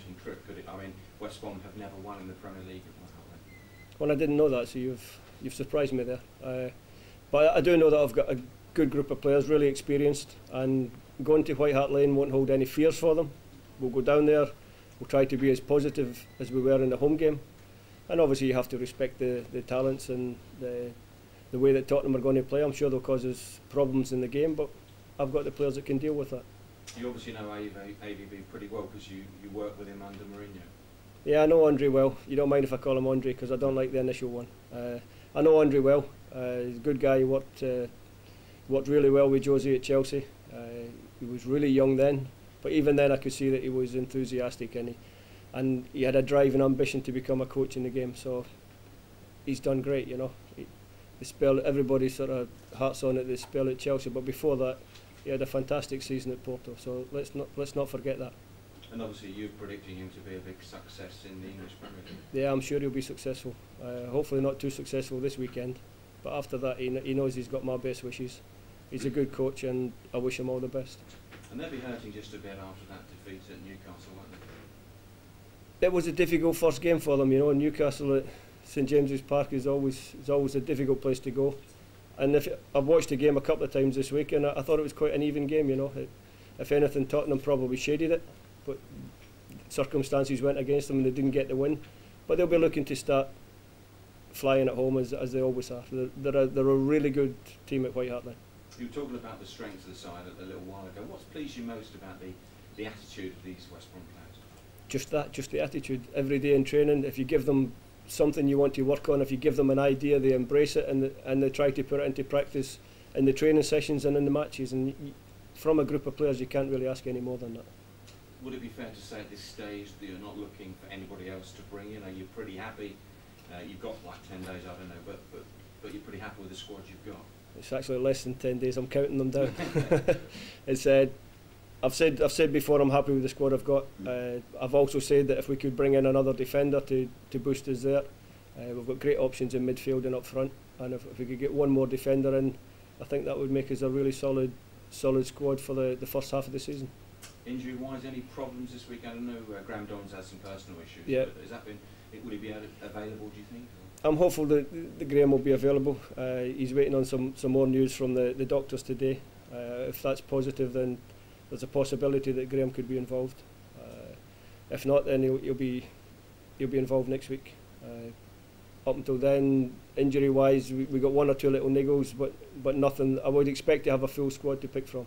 daunting trip, could it? I mean, West Brom have never won in the Premier League at White Hart Lane. Well, I didn't know that, so you've surprised me there. But I do know that I've got a good group of players, really experienced, and going to White Hart Lane won't hold any fears for them. We'll go down there, we'll try to be as positive as we were in the home game, and obviously you have to respect the talents and the way that Tottenham are going to play. I'm sure they'll cause us problems in the game, but I've got the players that can deal with that. You obviously know AVB pretty well because you work with him under Mourinho. Yeah, I know Andre well. You don't mind if I call him Andre because I don't like the initial one. I know Andre well. He's a good guy. He worked really well with Josie at Chelsea. He was really young then, but even then I could see that he was enthusiastic and he had a drive and ambition to become a coach in the game. So he's done great, you know. The spell, everybody sort of hearts on it, the spell at Chelsea, but before that he had a fantastic season at Porto. So let's not forget that. And obviously you're predicting him to be a big success in the English Premier League. Yeah, I'm sure he'll be successful. Hopefully not too successful this weekend, but after that he knows he's got my best wishes. He's a good coach and I wish him all the best. And they'll be hurting just a bit after that defeat at Newcastle, won't they? It was a difficult first game for them, you know. Newcastle at St James's Park is always a difficult place to go. And I've watched the game a couple of times this week and I thought it was quite an even game, you know. If anything, Tottenham probably shaded it, but circumstances went against them and they didn't get the win. But they'll be looking to start flying at home as they always are. They're a really good team at White Hart Lane. You were talking about the strengths of the side a little while ago. What's pleased you most about the attitude of these West Brom players? Just the attitude. Every day in training, if you give them something you want to work on, if you give them an idea, they embrace it and they try to put it into practice in the training sessions and in the matches. And from a group of players, you can't really ask any more than that. Would it be fair to say at this stage that you're not looking for anybody else to bring in? Are you pretty happy? You've got like 10 days, I don't know, but you're pretty happy with the squad you've got? It's actually less than 10 days. I'm counting them down. It's I've said before I'm happy with the squad I've got. I've also said that if we could bring in another defender to boost us there, we've got great options in midfield and up front, and if we could get one more defender in, I think that would make us a really solid squad for the first half of the season. Injury-wise, any problems this week? I don't know. Graham Don's had some personal issues. Yeah. But has that been? Would he be available? Do you think? I'm hopeful that Graham will be available. He's waiting on some more news from the doctors today. If that's positive, then there's a possibility that Graham could be involved. If not, then he'll be involved next week. Up until then, injury-wise, we got one or two little niggles, but nothing. I would expect to have a full squad to pick from.